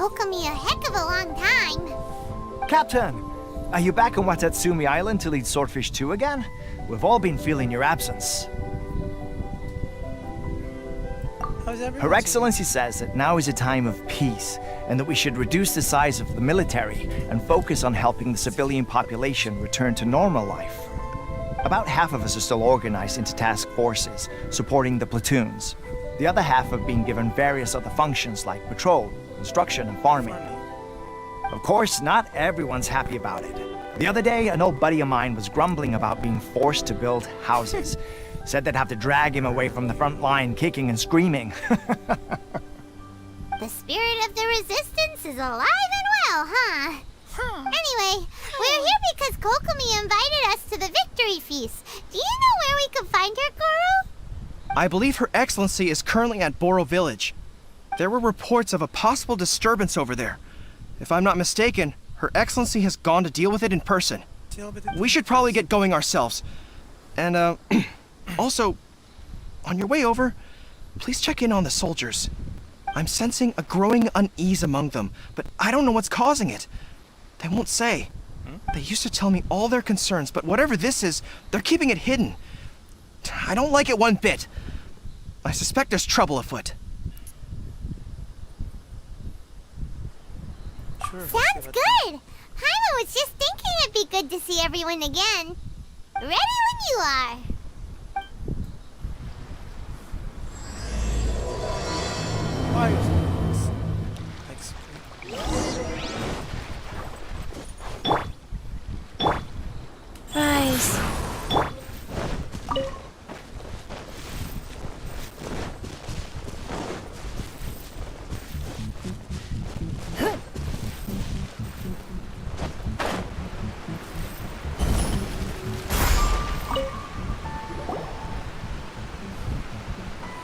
Kokomi a heck of a long time. Captain, are you back on Watatsumi Island to lead Swordfish 2 again? We've all been feeling your absence. Her Excellency says that now is a time of peace, and that we should reduce the size of the military and focus on helping the civilian population return to normal life. About half of us are still organized into task forces, supporting the platoons. The other half have been given various other functions like patrol, instruction, and farming. Of course, not everyone's happy about it. The other day, an old buddy of mine was grumbling about being forced to build houses. Said they'd have to drag him away from the front line, kicking and screaming. The spirit of the resistance is alive and well, huh? Anyway, we're here because Kokomi invited us to the victory feast. Do you know where we can find her, Guru? I believe Her Excellency is currently at Boro Village. There were reports of a possible disturbance over there. If I'm not mistaken, Her Excellency has gone to deal with it in person. We should probably get going ourselves. And, also, on your way over, please check in on the soldiers. I'm sensing a growing unease among them, but I don't know what's causing it. They won't say. They used to tell me all their concerns, but whatever this is, they're keeping it hidden. I don't like it one bit. I suspect there's trouble afoot. Sounds good. Jaime was just thinking it'd be good to see everyone again. Ready when you are. Rise.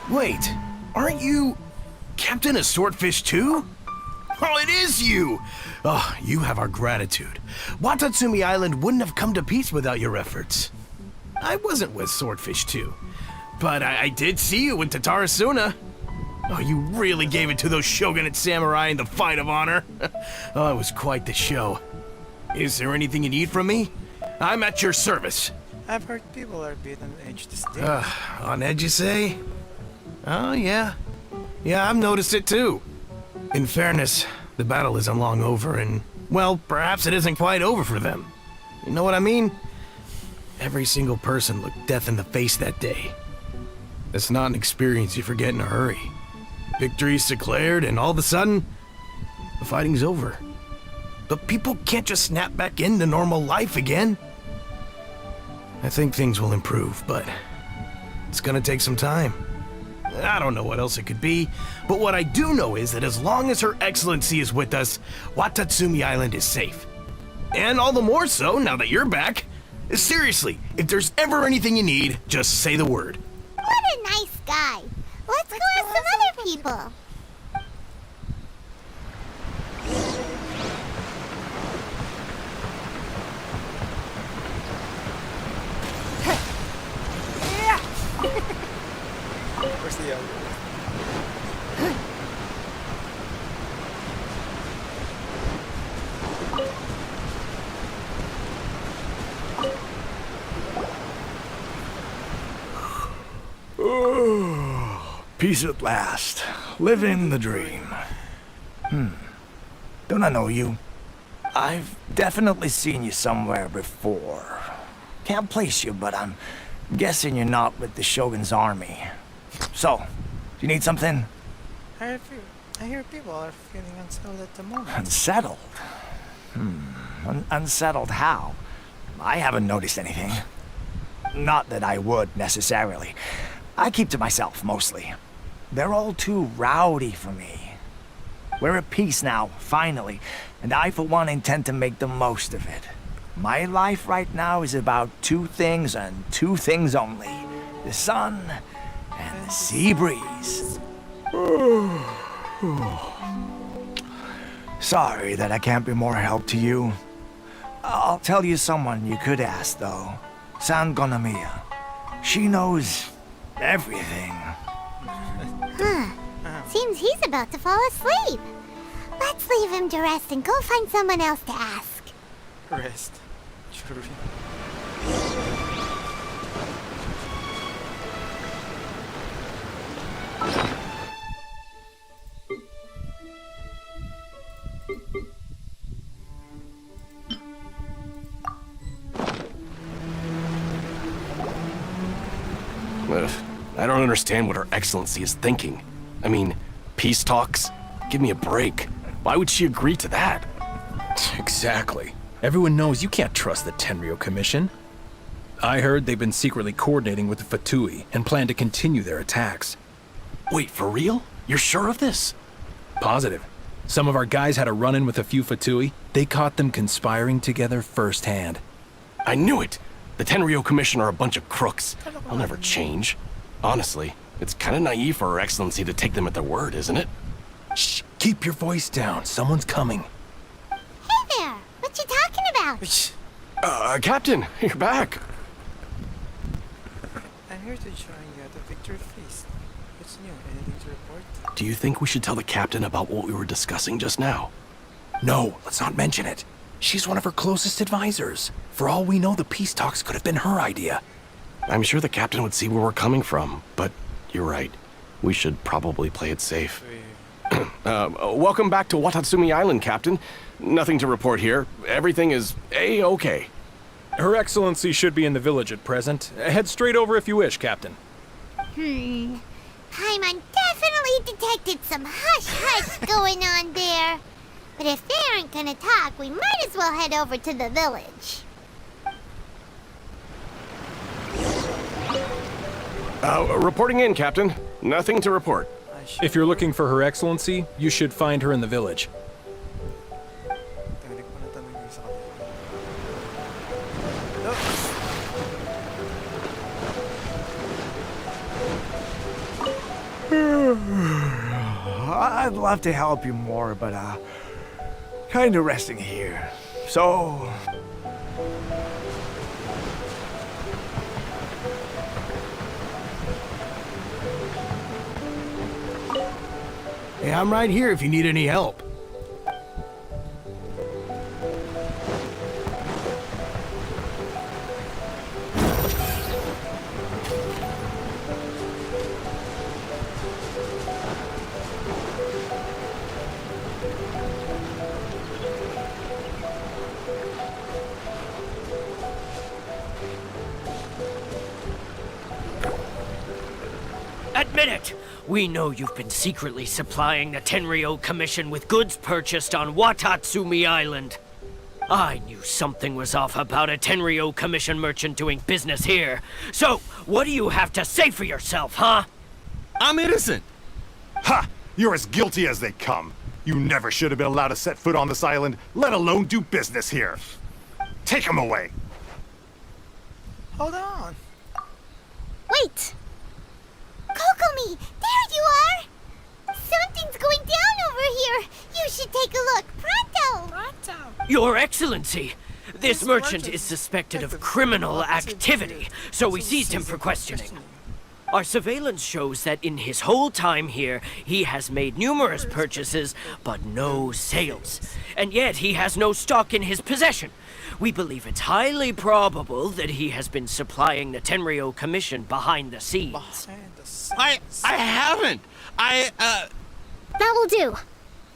Wait, aren't you Captain of Swordfish 2? Oh, it is you! Oh, you have our gratitude. Watatsumi Island wouldn't have come to peace without your efforts. I wasn't with Swordfish 2, but I did see you with Tatarasuna. Oh, you really gave it to those shogunate samurai in the fight of honor. Oh, it was quite the show. Is there anything you need from me? I'm at your service. I've heard people are a bit on edge this day. On edge, you say? Oh, yeah. Yeah, I've noticed it too. In fairness, the battle isn't long over and, well, perhaps it isn't quite over for them. You know what I mean? Every single person looked death in the face that day. It's not an experience you forget in a hurry. Victory's declared and all of a sudden, the fighting's over. But people can't just snap back into normal life again. I think things will improve, but it's gonna take some time. I don't know what else it could be, but what I do know is that as long as Her Excellency is with us, Watatsumi Island is safe. And all the more so now that you're back. Seriously, if there's ever anything you need, just say the word. What a nice guy. Let's go ask some other people. Where's the other? Peace at last. Living the dream. Don't I know you? I've definitely seen you somewhere before. Can't place you, but I'm guessing you're not with the Shogun's army. So, do you need something? I hear people are feeling unsettled at the moment. Unsettled? Unsettled how? I haven't noticed anything. Not that I would, necessarily. I keep to myself, mostly. They're all too rowdy for me. We're at peace now, finally, and I, for one, intend to make the most of it. My life right now is about two things and two things only. The sun and the sea breeze. Sorry that I can't be more help to you. I'll tell you someone you could ask, though. San Gonamiya. She knows everything. Seems he's about to fall asleep. Let's leave him to rest and go find someone else to ask. Rest. Sure. I don't understand what Her Excellency is thinking. I mean, peace talks? Give me a break. Why would she agree to that? Exactly. Everyone knows you can't trust the Tenryo Commission. I heard they've been secretly coordinating with the Fatui and plan to continue their attacks. Wait, for real? You're sure of this? Positive. Some of our guys had a run-in with a few Fatui. They caught them conspiring together firsthand. I knew it! The Tenryo Commission are a bunch of crooks. I'll never change. Honestly, it's kind of naive for Her Excellency to take them at their word, isn't it? Shh! Keep your voice down. Someone's coming. Hey there! What you talking about? Captain, you're back. I'm here to join you at the victory feast. What's new? Anything to report? Do you think we should tell the captain about what we were discussing just now? No, let's not mention it. She's one of her closest advisors. For all we know, the peace talks could have been her idea. I'm sure the captain would see where we're coming from, but you're right. We should probably play it safe. Welcome back to Watatsumi Island, Captain. Nothing to report here. Everything is A-okay. Her Excellency should be in the village at present. Head straight over if you wish, Captain. Paimon definitely detected some hush-hush going on there. But if they aren't gonna talk, we might as well head over to the village. Reporting in, Captain. Nothing to report. If you're looking for Her Excellency, you should find her in the village. Tanggalik mo na tanong yung isa kanila. I'd love to help you more, but kinda resting here. So, Hey, I'm right here if you need any help. Admit it! We know you've been secretly supplying the Tenryo Commission with goods purchased on Watatsumi Island. I knew something was off about a Tenryo Commission merchant doing business here. So, what do you have to say for yourself, huh? I'm innocent! Ha! You're as guilty as they come. You never should have been allowed to set foot on this island, let alone do business here. Take him away. Hold on. Wait! Kokomi! There you are! Something's going down over here! You should take a look! Pronto! Your Excellency! This merchant is suspected of criminal activity, so we seized him for questioning. Our surveillance shows that in his whole time here, he has made numerous purchases, but no sales. And yet he has no stock in his possession. We believe it's highly probable that he has been supplying the Tenryo Commission behind the scenes. Behind the scenes. I haven't! That will do.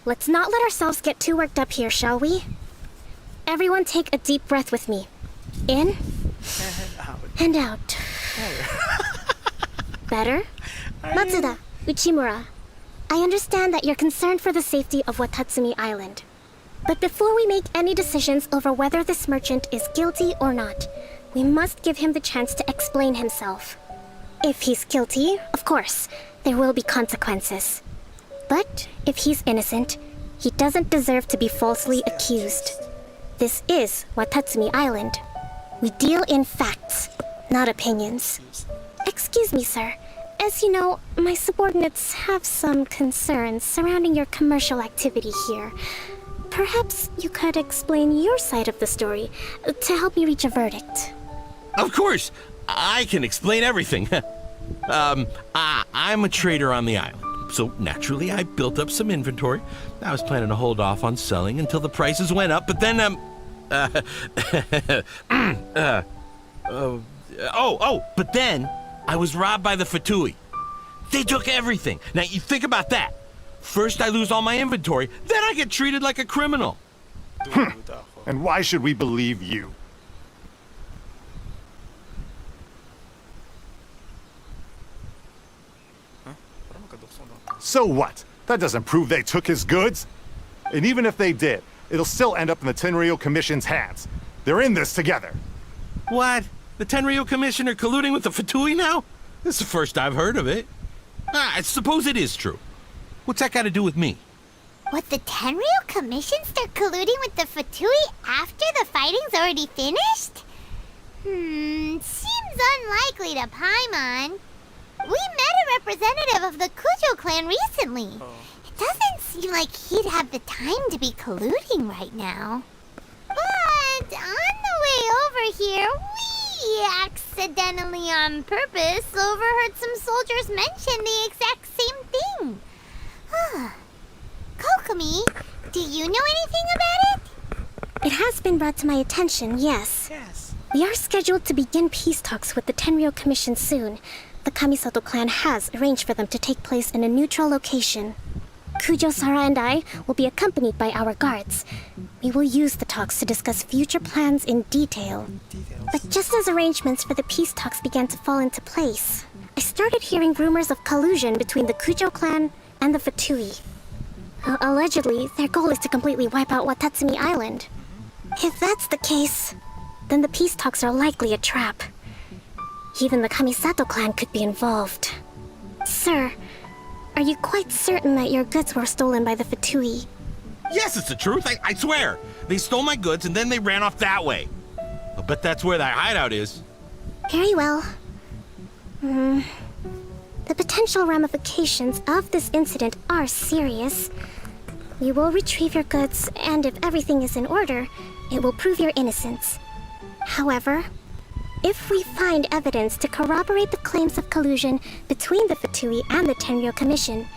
Let's not let ourselves get too worked up here, shall we? Everyone take a deep breath with me. In and out. Better? Matsuda, Uchimura, I understand that you're concerned for the safety of Watatsumi Island. But before we make any decisions over whether this merchant is guilty or not, we must give him the chance to explain himself. If he's guilty, of course, there will be consequences. But if he's innocent, he doesn't deserve to be falsely accused. This is Watatsumi Island. We deal in facts, not opinions. Excuse me, sir. As you know, my subordinates have some concerns surrounding your commercial activity here. Perhaps you could explain your side of the story to help me reach a verdict. Of course, I can explain everything. I'm a trader on the island, So naturally, I built up some inventory. I was planning to hold off on selling until the prices went up, but then, but then I was robbed by the Fatui. They took everything. Now, you think about that. First, I lose all my inventory, then I get treated like a criminal. And why should we believe you? So what? That doesn't prove they took his goods. And even if they did, it'll still end up in the Tenryo Commission's hands. They're in this together. What? The Tenryo Commission are colluding with the Fatui now? This is the first I've heard of it. I suppose it is true. What's that got to do with me? What, the Tenryo Commission start colluding with the Fatui after the fighting's already finished? Seems unlikely to Paimon. We met a representative of the Kujo clan recently. It doesn't seem like he'd have the time to be colluding right now. But on the way over here, we accidentally on purpose overheard some soldiers mention the exact same thing. Kokomi, do you know anything about it? It has been brought to my attention, yes. Yes. We are scheduled to begin peace talks with the Tenryo Commission soon. The Kamisato clan has arranged for them to take place in a neutral location. Kujo, Sara, and I will be accompanied by our guards. We will use the talks to discuss future plans in detail. But just as arrangements for the peace talks began to fall into place, I started hearing rumors of collusion between the Kujo clan and the Fatui. Allegedly, their goal is to completely wipe out Watatsumi Island. If that's the case, then the peace talks are likely a trap. Even the Kamisato clan could be involved. Sir, are you quite certain that your goods were stolen by the Fatui? Yes, it's the truth. I swear. They stole my goods and then they ran off that way. I'll bet that's where that hideout is. Very well. The potential ramifications of this incident are serious. We will retrieve your goods, and if everything is in order, it will prove your innocence. However, if we find evidence to corroborate the claims of collusion between the Fatui and the Tenryo Commission,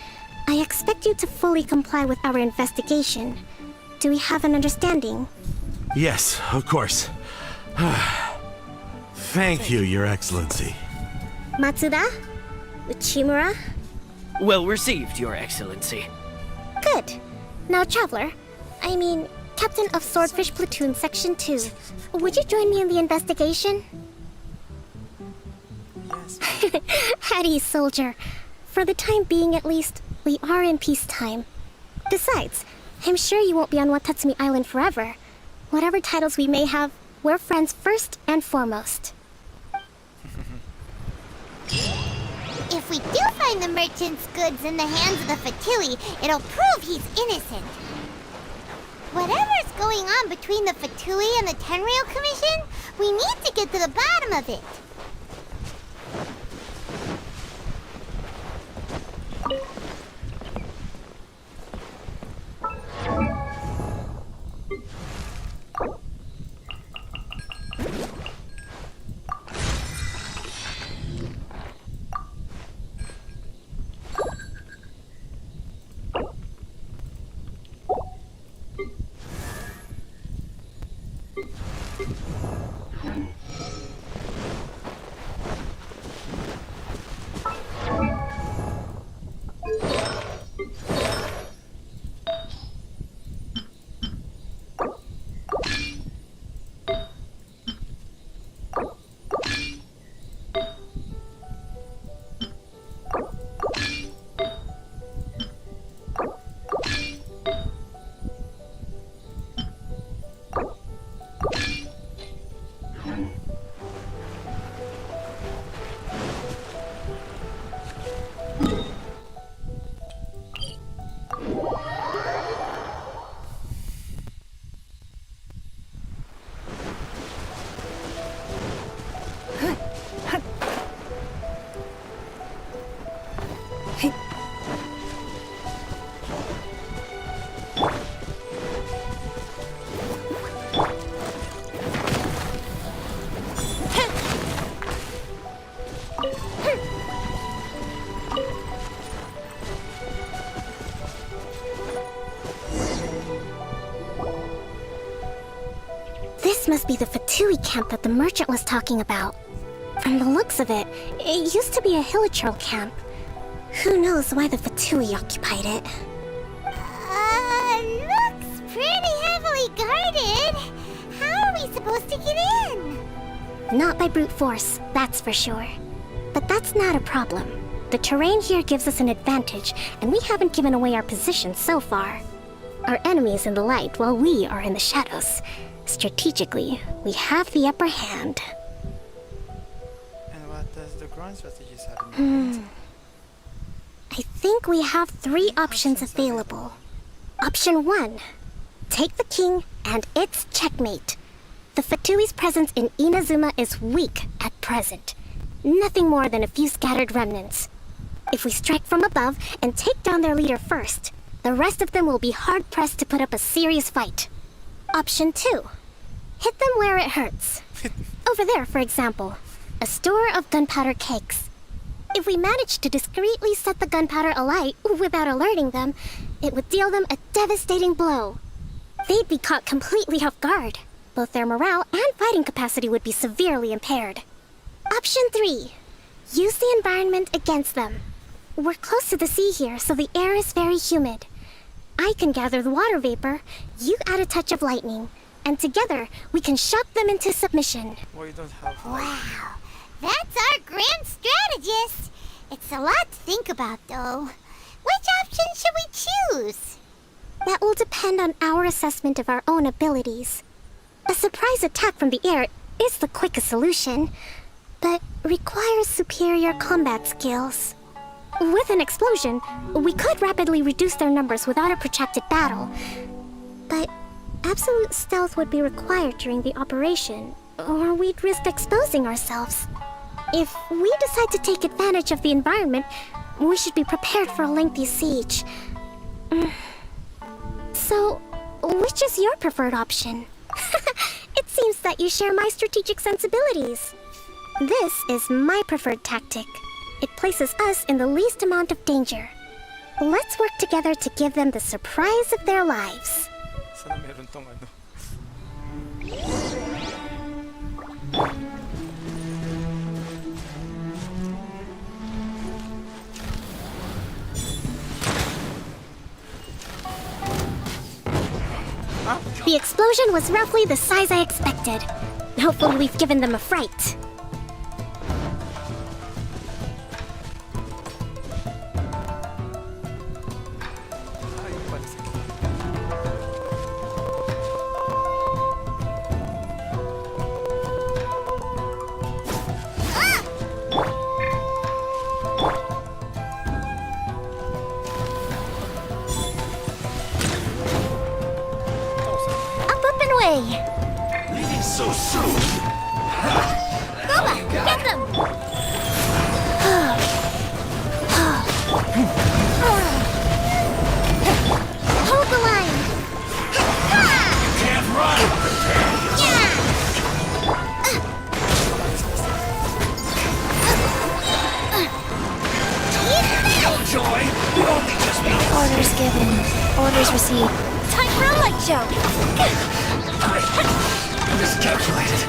I expect you to fully comply with our investigation. Do we have an understanding? Yes, of course. Thank you, Your Excellency. Matsuda? Uchimura? Well received, Your Excellency. Good. Now, Traveler, Captain of Swordfish Platoon Section 2, would you join me in the investigation? Yes. At ease, soldier. For the time being, at least, we are in peacetime. Besides, I'm sure you won't be on Watatsumi Island forever. Whatever titles we may have, we're friends first and foremost. If we do find the merchant's goods in the hands of the Fatui, it'll prove he's innocent. Whatever's going on between the Fatui and the Tenryo Commission, we need to get to the bottom of it. This must be the Fatui camp that the merchant was talking about. From the looks of it, it used to be a Hilichurl camp. Who knows why the Fatui occupied it? Looks pretty heavily guarded. How are we supposed to get in? Not by brute force, that's for sure. But that's not a problem. The terrain here gives us an advantage, and we haven't given away our position so far. Our enemy is in the light while we are in the shadows. Strategically, we have the upper hand. And what does the ground strategies have in mind? I think we have 3 options available. Option 1. Take the king, and it's checkmate. The Fatui's presence in Inazuma is weak at present. Nothing more than a few scattered remnants. If we strike from above and take down their leader first, the rest of them will be hard-pressed to put up a serious fight. Option 2. Hit them where it hurts. Over there, for example, a store of gunpowder cakes. If we manage to discreetly set the gunpowder alight without alerting them, it would deal them a devastating blow. They'd be caught completely off guard. Both their morale and fighting capacity would be severely impaired. Option 3. Use the environment against them. We're close to the sea here, so the air is very humid. I can gather the water vapor, you add a touch of lightning, and together we can shock them into submission. Well, you don't have... Wow, that's our grand strategist. It's a lot to think about, though. Which option should we choose? That will depend on our assessment of our own abilities. A surprise attack from the air is the quickest solution, but requires superior combat skills. With an explosion, we could rapidly reduce their numbers without a protracted battle. But absolute stealth would be required during the operation, or we'd risk exposing ourselves. If we decide to take advantage of the environment, we should be prepared for a lengthy siege. So, which is your preferred option? It seems that you share my strategic sensibilities. This is my preferred tactic. It places us in the least amount of danger. Let's work together to give them the surprise of their lives. Sana meron tong ano. The explosion was roughly the size I expected. Hopefully we've given them a fright. Leaving so soon. Goma, get them! Hold the line! Can't run. Killjoy, you only just beat us. Orders given. Orders received. Time for a light show! I miscalculated.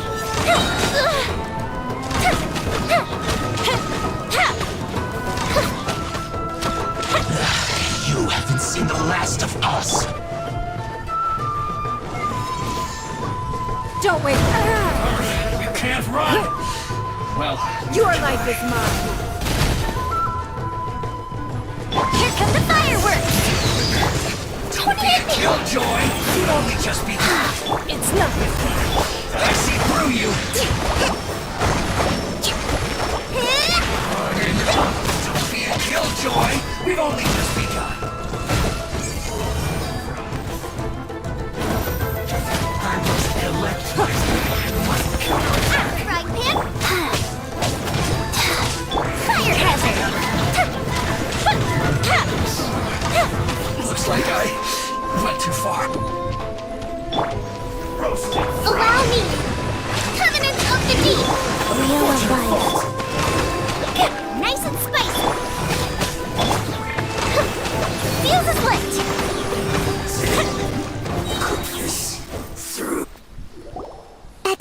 You haven't seen the last of us. Don't wait. You can't run. Well, Your life is mine. Here come the fireworks! don't be a killjoy. You'd only just be. It's nothing. I see through you. Don't be a killjoy. We've only just begun. I must elect my counterattack. Right, Pip? Fire hazard! Looks like I went too far. Roasted.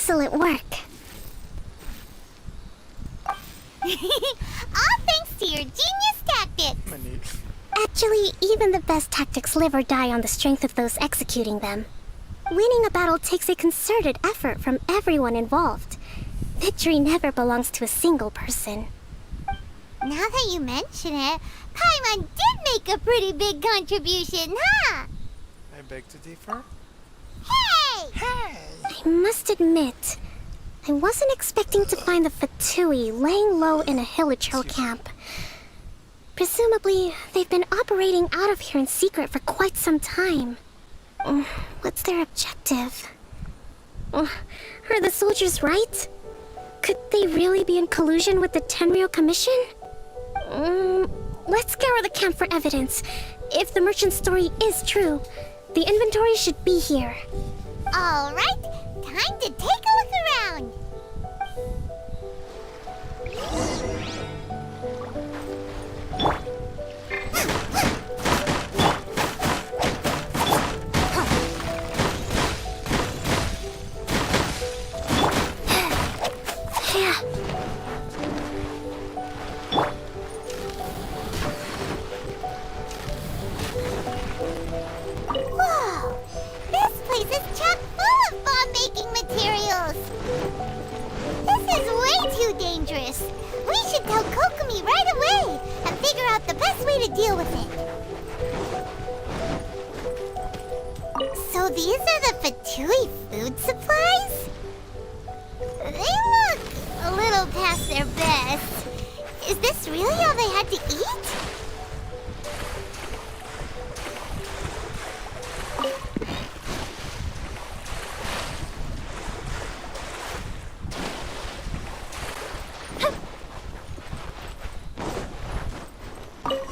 Excellent work. All thanks to your genius tactics. Mani. Actually, even the best tactics live or die on the strength of those executing them. Winning a battle takes a concerted effort from everyone involved. Victory never belongs to a single person. Now that you mention it, Paimon did make a pretty big contribution, huh? I beg to differ. Hey! I must admit, I wasn't expecting to find the Fatui laying low in a Hilichurl camp. Presumably, they've been operating out of here in secret for quite some time. What's their objective? Are the soldiers right? Could they really be in collusion with the Tenryou Commission? Let's scour the camp for evidence. If the merchant's story is true, the inventory should be here. All right, time to take a look around. Whoa! This place is chock full of bomb-making materials! This is way too dangerous! We should tell Kokomi right away and figure out the best way to deal with it. So these are the Fatui food supplies? They look a little past their best. Is this really all they had to eat?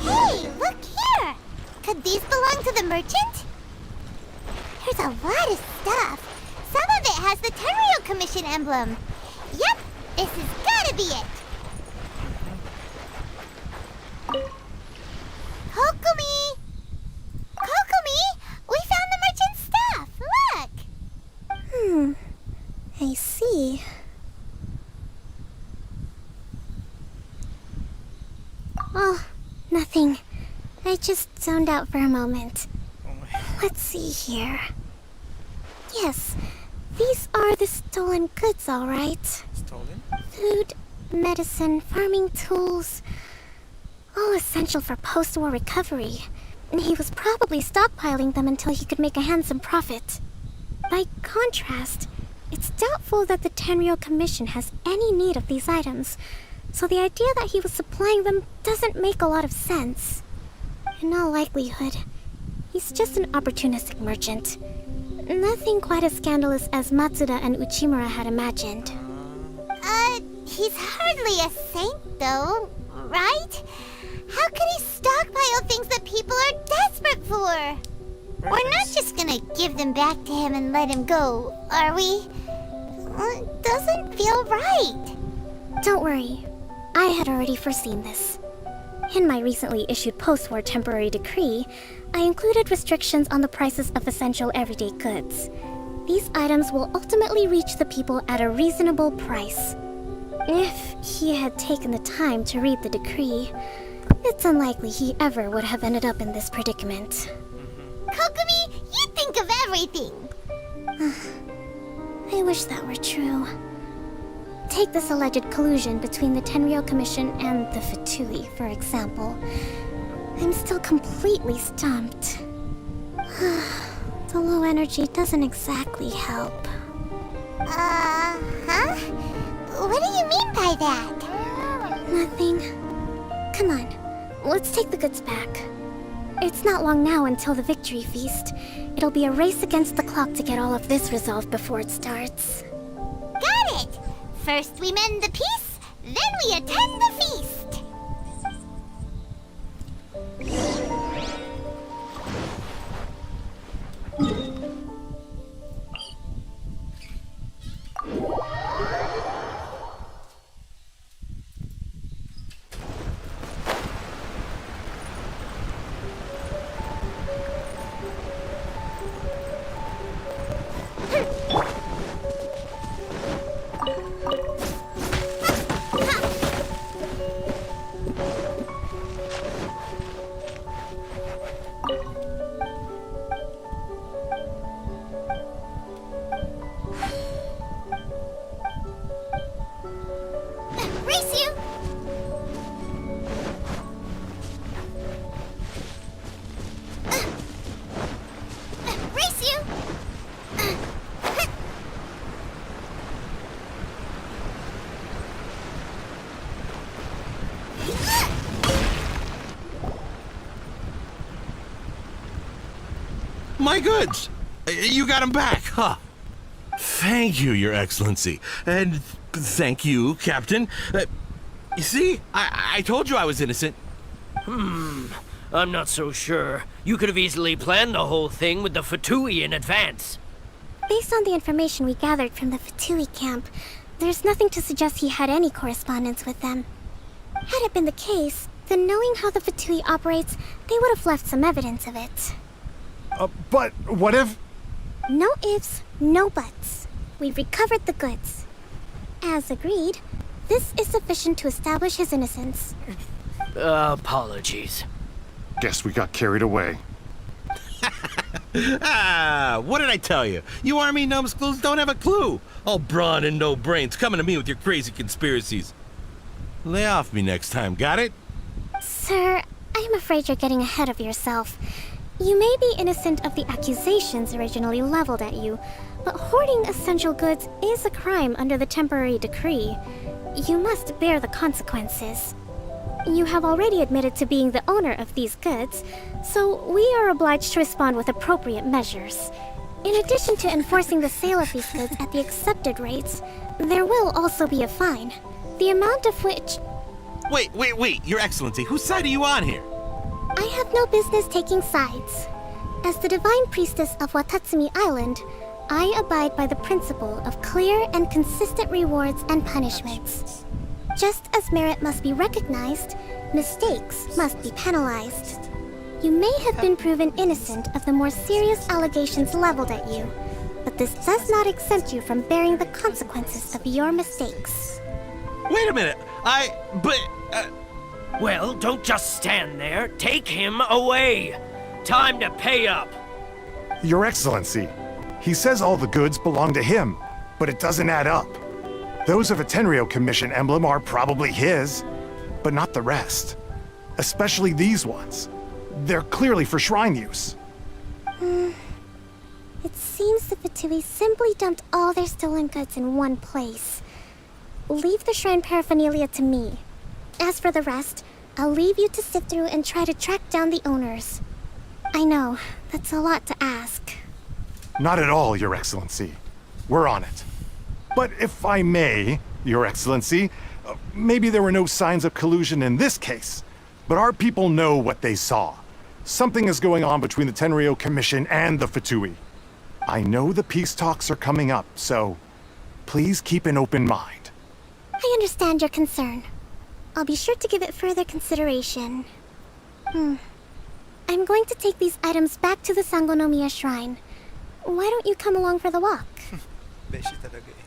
Hey, look here! Could these belong to the merchant? There's a lot of stuff. Some of it has the Tenryou Commission emblem. Yep, this has gotta be it. Kokomi! Kokomi! We found the merchant's stuff! Look! I see. Oh, nothing. I just zoned out for a moment. Oh my. Let's see here. Yes, these are the stolen goods, all right. Stolen? Food, medicine, farming tools. All essential for post-war recovery. And he was probably stockpiling them until he could make a handsome profit. By contrast, it's doubtful that the Tenryou Commission has any need of these items, so the idea that he was supplying them doesn't make a lot of sense. In all likelihood, he's just an opportunistic merchant. Nothing quite as scandalous as Matsuda and Uchimura had imagined. He's hardly a saint, though, right? How could he stockpile things that people are desperate for? We're not just gonna give them back to him and let him go, are we? It doesn't feel right. Don't worry, I had already foreseen this. In my recently issued post-war temporary decree, I included restrictions on the prices of essential everyday goods. These items will ultimately reach the people at a reasonable price. If he had taken the time to read the decree, it's unlikely he ever would have ended up in this predicament. Kokomi, you think of everything. I wish that were true. Take this alleged collusion between the Tenryou Commission and the Fatui, for example. I'm still completely stumped. The low energy doesn't exactly help. Huh? What do you mean by that? Nothing. Come on, let's take the goods back. It's not long now until the victory feast. It'll be a race against the clock to get all of this resolved before it starts. Got it! First we mend the peace, then we attend the feast. My goods! You got them back, huh? Thank you, Your Excellency. And thank you, Captain. You see, I told you I was innocent. I'm not so sure. You could have easily planned the whole thing with the Fatui in advance. Based on the information we gathered from the Fatui camp, there's nothing to suggest he had any correspondence with them. Had it been the case, then knowing how the Fatui operates, they would have left some evidence of it. But what if... No ifs, no buts. We've recovered the goods. As agreed, this is sufficient to establish his innocence. Apologies. Guess we got carried away. What did I tell you? You army numbskulls don't have a clue. All brawn and no brains coming to me with your crazy conspiracies. Lay off me next time, got it? Sir, I'm afraid you're getting ahead of yourself. You may be innocent of the accusations originally leveled at you, but hoarding essential goods is a crime under the temporary decree. You must bear the consequences. You have already admitted to being the owner of these goods, so we are obliged to respond with appropriate measures. In addition to enforcing the sale of these goods at the accepted rates, there will also be a fine, the amount of which... Wait, Your Excellency, whose side are you on here? I have no business taking sides. As the Divine Priestess of Watatsumi Island, I abide by the principle of clear and consistent rewards and punishments. Just as merit must be recognized, mistakes must be penalized. You may have been proven innocent of the more serious allegations leveled at you, but this does not exempt you from bearing the consequences of your mistakes. Wait a minute, Well, don't just stand there. Take him away. Time to pay up. Your Excellency, he says all the goods belong to him, but it doesn't add up. Those of a Tenryo Commission emblem are probably his, but not the rest. Especially these ones. They're clearly for shrine use. It seems the Fatui simply dumped all their stolen goods in one place. Leave the shrine paraphernalia to me. As for the rest, I'll leave you to sift through and try to track down the owners. I know, that's a lot to ask. Not at all, Your Excellency. We're on it. But if I may, Your Excellency, maybe there were no signs of collusion in this case, but our people know what they saw. Something is going on between the Tenryo Commission and the Fatui. I know the peace talks are coming up, so please keep an open mind. I understand your concern. I'll be sure to give it further consideration. I'm going to take these items back to the Sangonomiya Shrine. Why don't you come along for the walk? Beshi talaga eh.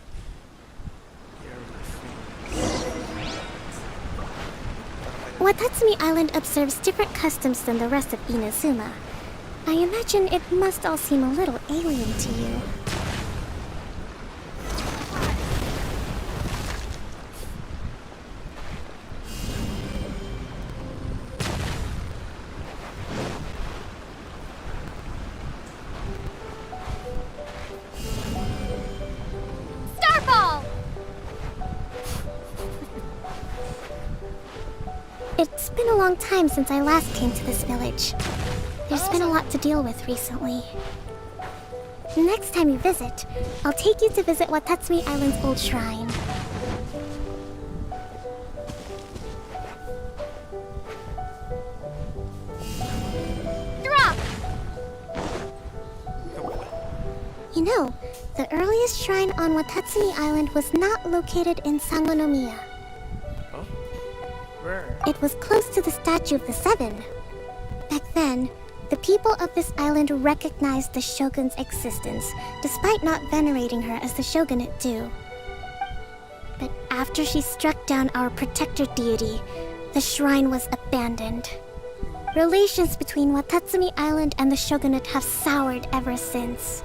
Watatsumi Island observes different customs than the rest of Inazuma. I imagine it must all seem a little alien to you. Starball! It's been a long time since I last came to this village. There's been a lot to deal with recently. Next time you visit, I'll take you to visit Watatsumi Island's old shrine. Drop! You know, the earliest shrine on Watatsumi Island was not located in Sangonomiya. Where? It was close to the Statue of the Seven. Back then, the people of this island recognized the shogun's existence, despite not venerating her as the shogunate do. But after she struck down our protector deity, the shrine was abandoned. Relations between Watatsumi Island and the shogunate have soured ever since.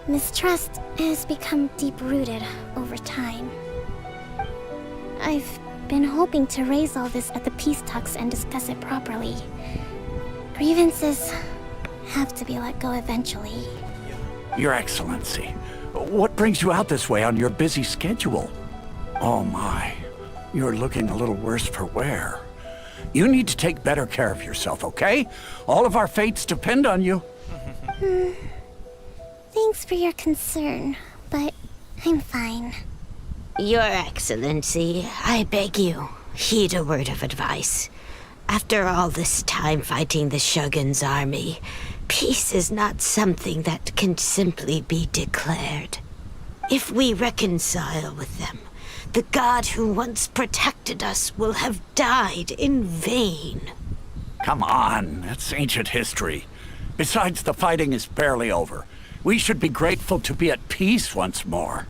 Mistrust has become deep-rooted over time. I've been hoping to raise all this at the peace talks and discuss it properly. Grievances have to be let go eventually. Your Excellency, what brings you out this way on your busy schedule? Oh my, you're looking a little worse for wear. You need to take better care of yourself, okay? All of our fates depend on you. Thanks for your concern, but I'm fine. Your Excellency, I beg you, heed a word of advice. After all this time fighting the Shogun's army, peace is not something that can simply be declared. If we reconcile with them, the god who once protected us will have died in vain. Come on, that's ancient history. Besides, the fighting is barely over. We should be grateful to be at peace once more.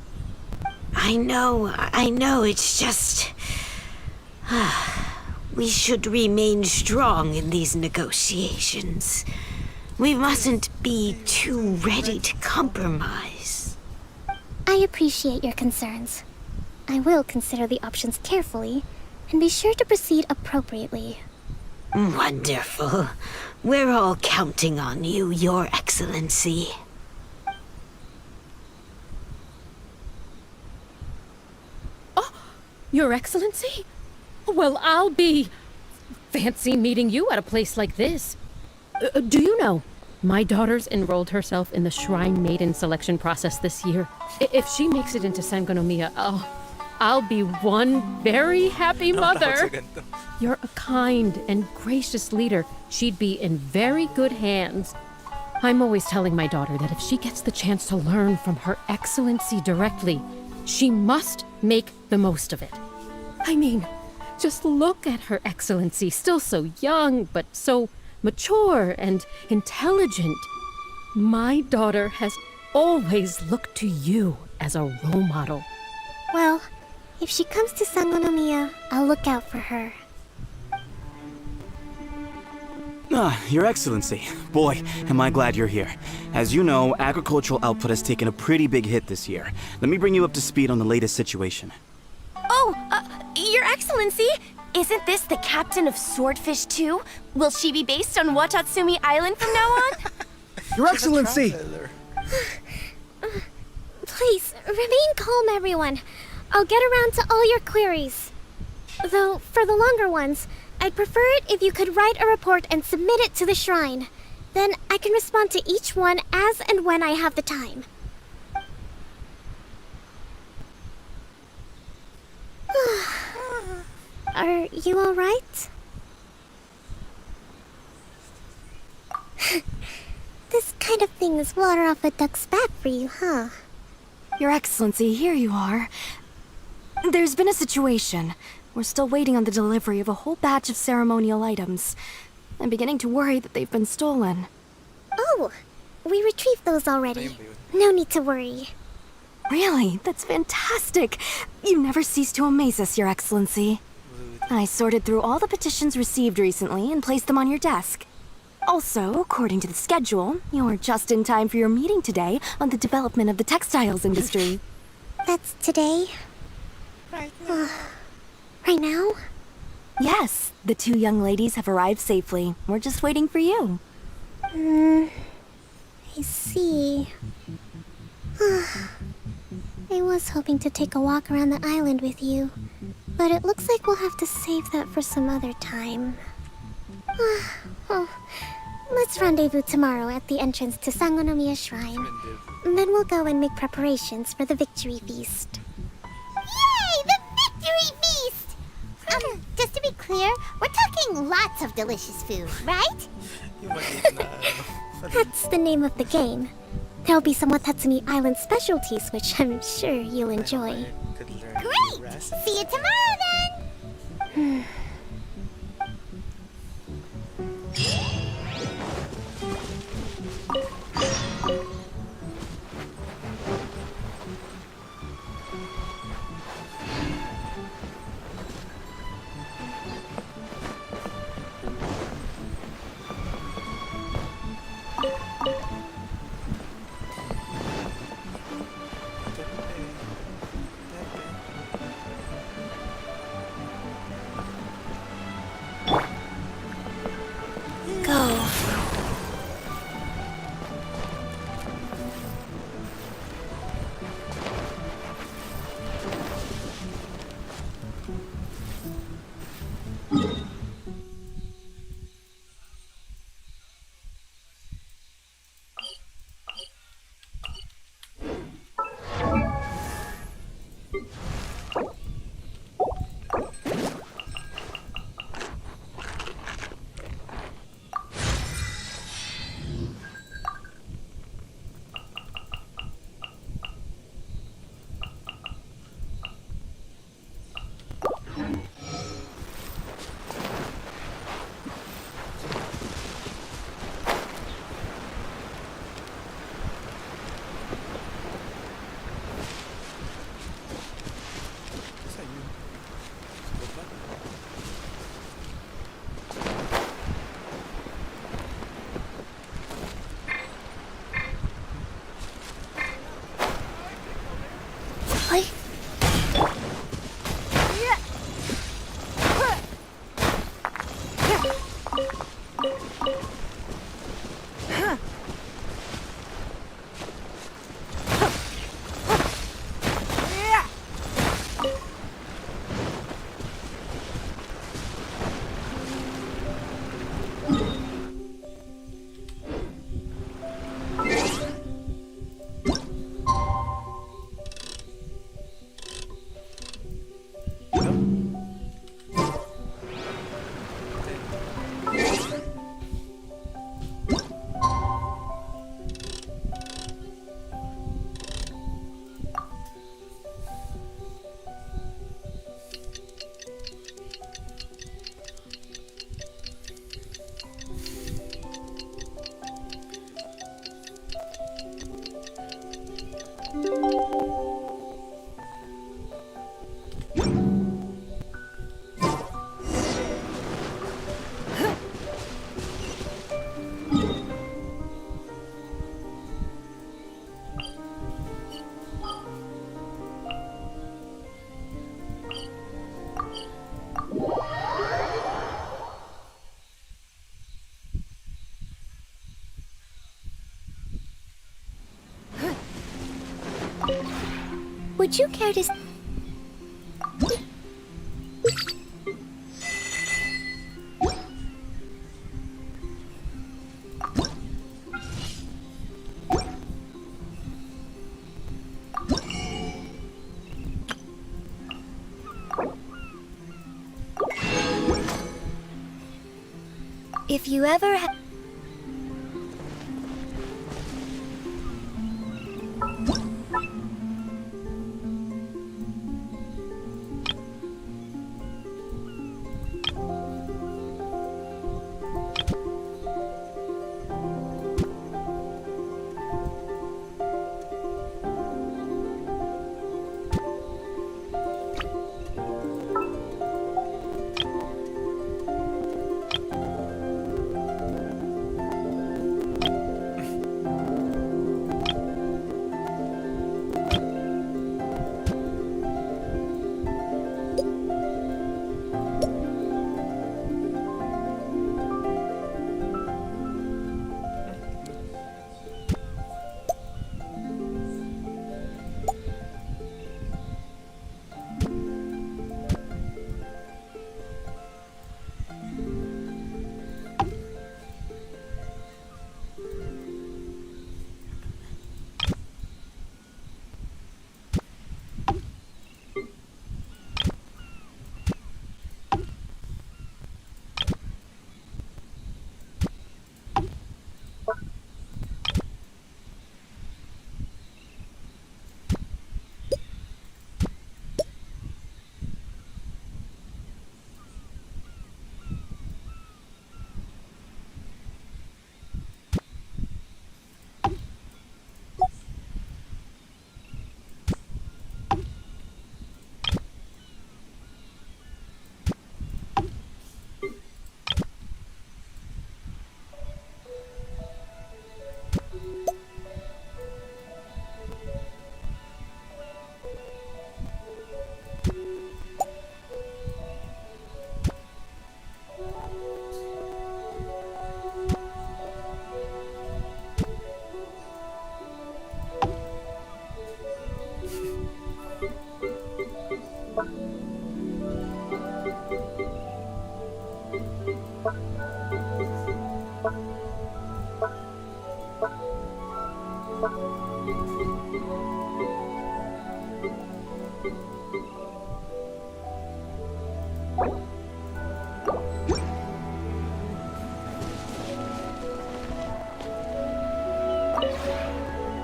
I know, it's just... we should remain strong in these negotiations. We mustn't be too ready to compromise. I appreciate your concerns. I will consider the options carefully, and be sure to proceed appropriately. Wonderful. We're all counting on you, Your Excellency. Your Excellency? Well, I'll be... fancy meeting you at a place like this. Do you know, my daughter's enrolled herself in the Shrine Maiden selection process this year. If she makes it into Sangonomiya, I'll be one very happy mother. You're a kind and gracious leader. She'd be in very good hands. I'm always telling my daughter that if she gets the chance to learn from Her Excellency directly, she must make the most of it. I mean, just look at Her Excellency, still so young, but so mature and intelligent. My daughter has always looked to you as a role model. Well, if she comes to Sangonomiya, I'll look out for her. Your Excellency. Boy, am I glad you're here. As you know, agricultural output has taken a pretty big hit this year. Let me bring you up to speed on the latest situation. Your Excellency, isn't this the captain of Swordfish 2? Will she be based on Watatsumi Island from now on? Your Excellency! Please, remain calm, everyone. I'll get around to all your queries. Though, for the longer ones, I'd prefer it if you could write a report and submit it to the shrine. Then I can respond to each one as and when I have the time. Are you alright? This kind of thing is water off a duck's back for you, huh? Your Excellency, here you are. There's been a situation. We're still waiting on the delivery of a whole batch of ceremonial items. I'm beginning to worry that they've been stolen. Oh, we retrieved those already. No need to worry. Really? That's fantastic. You never cease to amaze us, Your Excellency. I sorted through all the petitions received recently and placed them on your desk. Also, according to the schedule, you're just in time for your meeting today on the development of the textiles industry. That's today? Right now? Yes, the two young ladies have arrived safely. We're just waiting for you. I see. I was hoping to take a walk around the island with you, but it looks like we'll have to save that for some other time. Let's rendezvous tomorrow at the entrance to Sangonomiya Shrine. Then we'll go and make preparations for the victory feast. Yay! The victory feast! Just to be clear, we're talking lots of delicious food, right? That's the name of the game. There'll be some Watatsumi Island specialties, which I'm sure you'll enjoy. Great! See you tomorrow then! Would you care to... If you ever ha-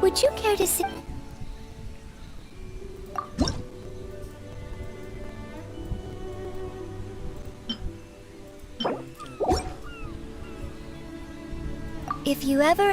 Would you care to see... If you ever...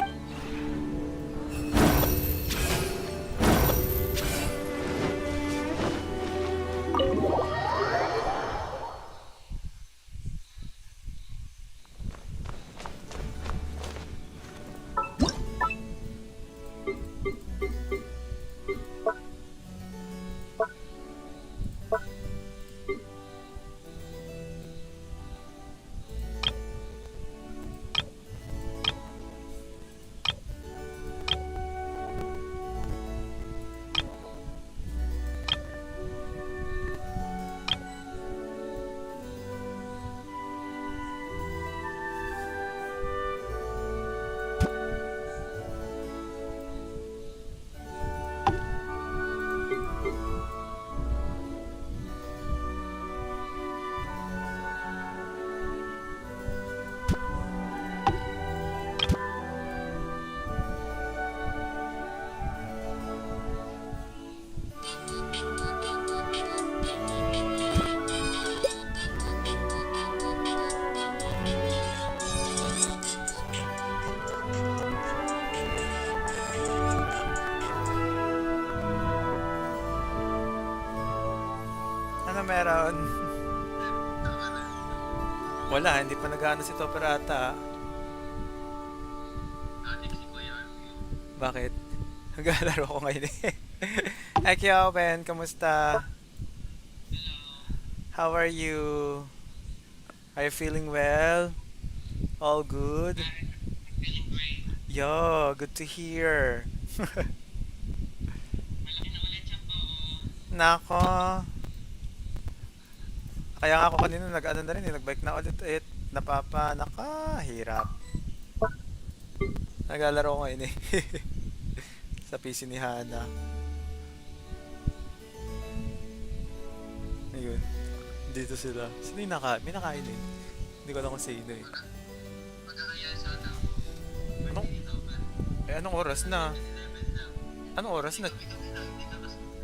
Ano meron? Wala, hindi pa nag-ano si Topper ata. Bakit? Naglalaro ko ngayon eh. Ekyo, Ben, kamusta? How are you? Are you feeling well? All good? Yo, good to hear. Nako. Kaya nga ako kanina nag-ano na rin, nag-bike na ulit hirap. Naglalaro ko ngayon eh. Sa PC ni Hana. Ayun. Dito sila. Sino yung may nakain eh. Hindi ko alam kung sino eh. Anong oras na? Anong oras na?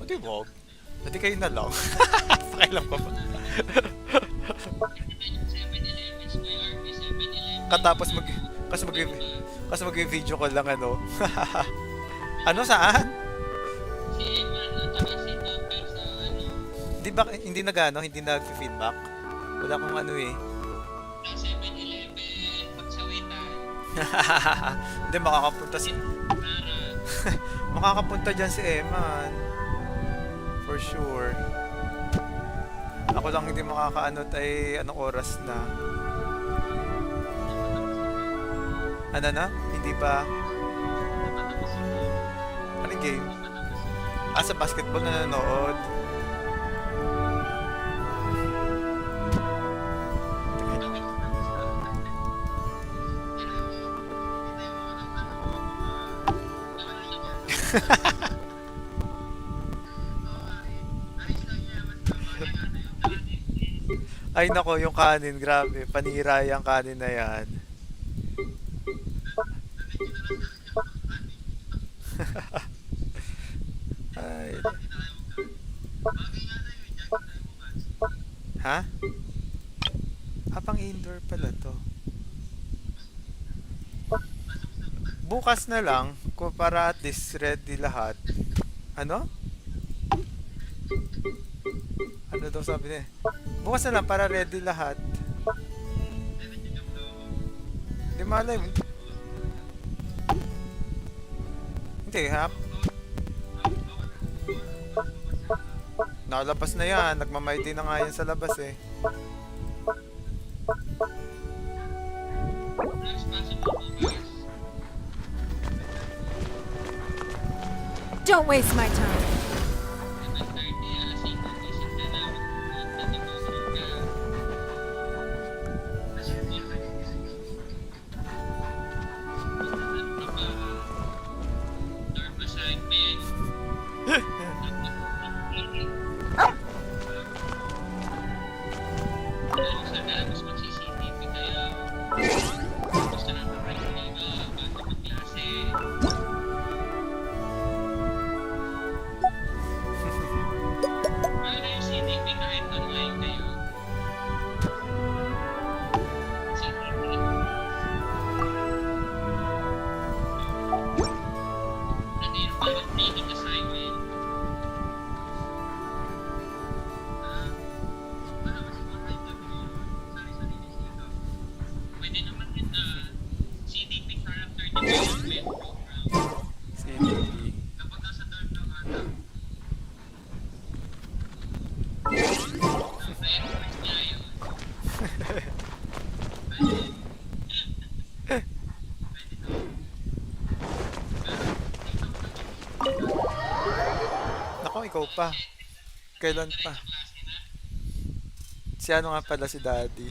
Hindi wag. Hindi kayo na lang. Pakailan ko pa. Kasi mag-video ko lang ano. Ano saan? Hindi nag-feedback. Wala akong ano eh. Hindi makakapunta makakapunta dyan si Eman. For sure. Ako lang hindi makakaanot ay anong oras na. Ano na? Hindi ba? Anong game? Sa basketball na nanonood. Ay nako, yung kanin, grabe. Panira yung kanin na yan. Ay. Ha? Pang indoor pala to. Bukas na lang, para at least ready lahat. Ano? Ano daw sabi niya? Bukas na lang para ready lahat. Hindi malay. Hindi, ha? Nakalabas na yan. Nagmamighty na nga yan sa labas eh. Don't waste my time. Ikaw pa. Kailan pa? Si ano nga pala si Daddy?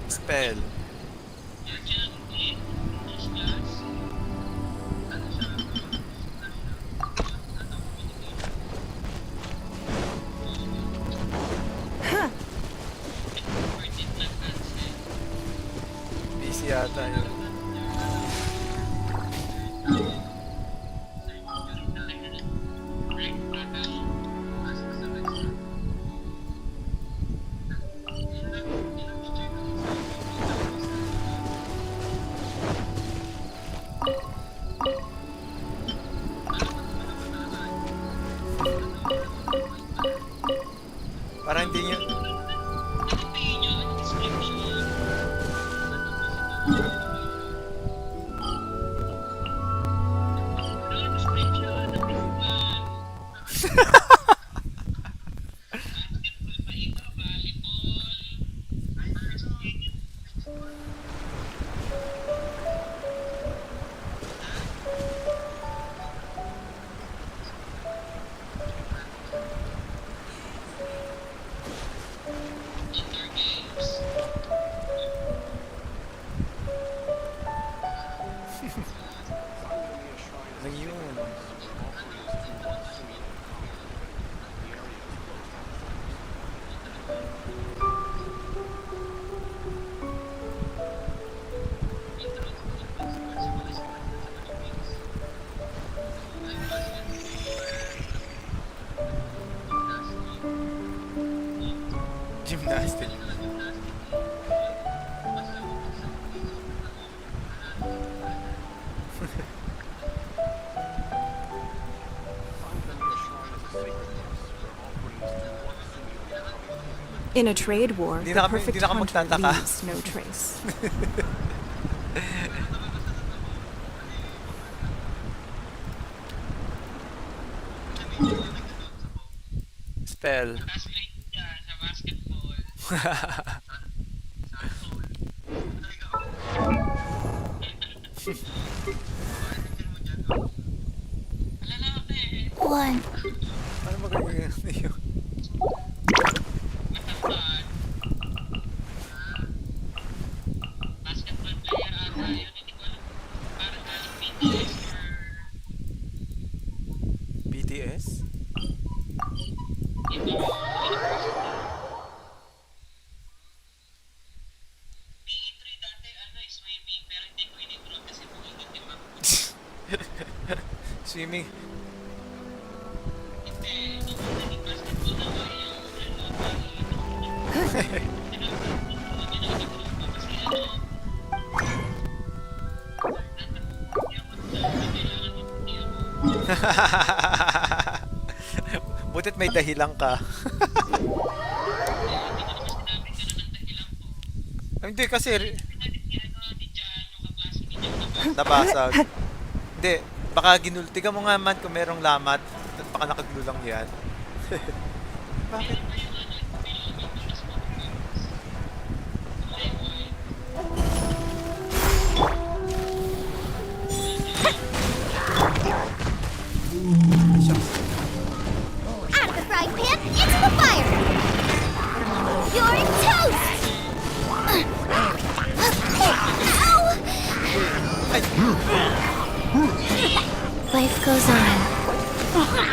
Spell. Yata yun. Nasty. In a trade war, Hindi the na kami- perfect hindi na ako hunter magtataka. leaves no trace. Spell. One. Ano magagawin niyo? BTS? Swimming. Butit may dahilan ka. Hindi kasi nabasag. Hindi, baka ginultigan mo nga man kung merong lamat at baka nakaglulang yan. Bakit? Out of the frying pan, into the fire! You're toast! Life goes on.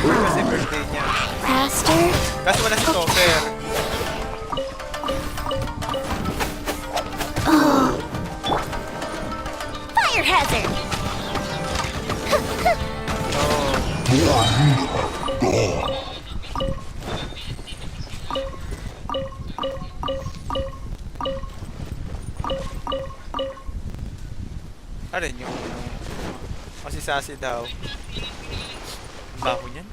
Kasi birthday niya. Faster? Kasi wala si Topper. Oh. Fire hazard! Ano yun? Kasi sasi daw. Ang baho niyan.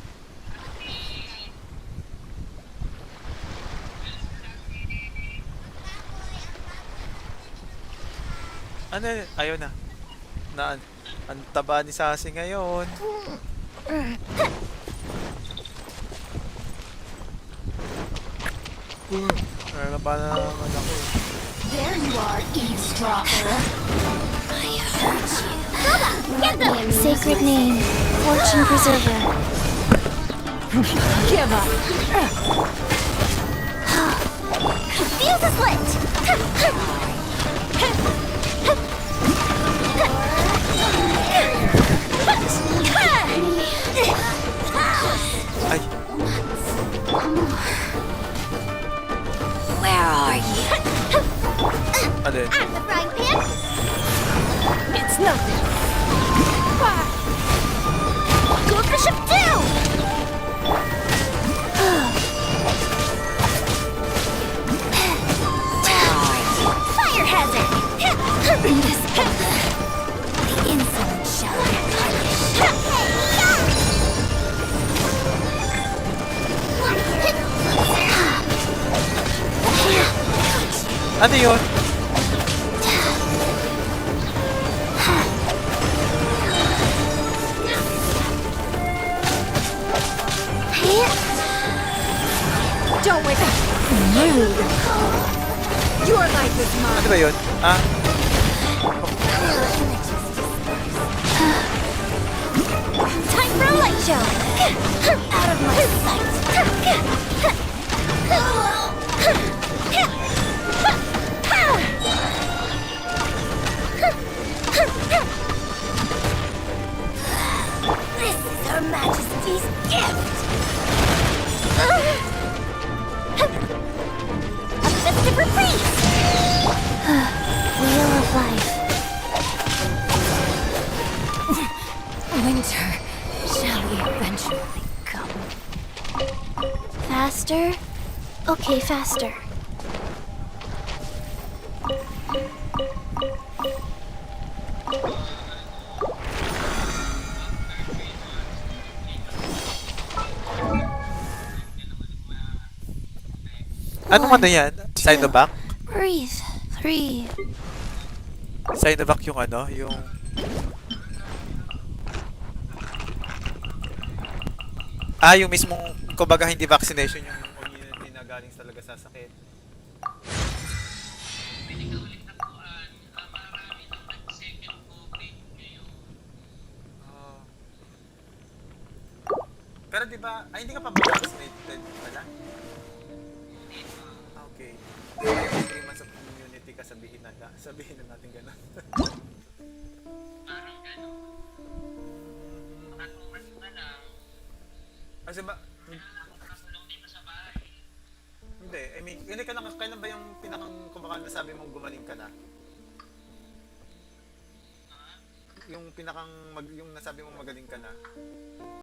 Ano? Ayaw na. Ang taba ni Sasi ngayon. Ano ba na naman ako? There you are, eavesdropper. I hurt you. Get them! Sacred name, fortune preserver. Give up. Fuse is lit! Ay! Where are you? Ano yun? Out of the frying pan? It's nothing. Go up the ship too! Fire hazard! The insolent shall be punished. Ano yun? Don't wake up. Rude. Your life is mine. Ano ba yun? Ah? Time for a light show! Out of my sight! This is Her Majesty's gift! A festive reprise! Wheel of Life. Winter Faster? Okay, faster. Anong ano yan? Sinovac? Breathe. 3. Sinovac yung ano? Yung... yung mismong, kumbaga hindi vaccination yung immunity na galing talaga sa sakit. Oh. Pero di ba, hindi ka pa vaccinated pala? Okay. 3 months of immunity ka, sabihin na natin gano'n. Kasi ba? Hindi, I mean, kailan ba yung pinakang kumbaga nasabi mong gumaling ka na? Yung pinakang yung nasabi mong magaling ka na?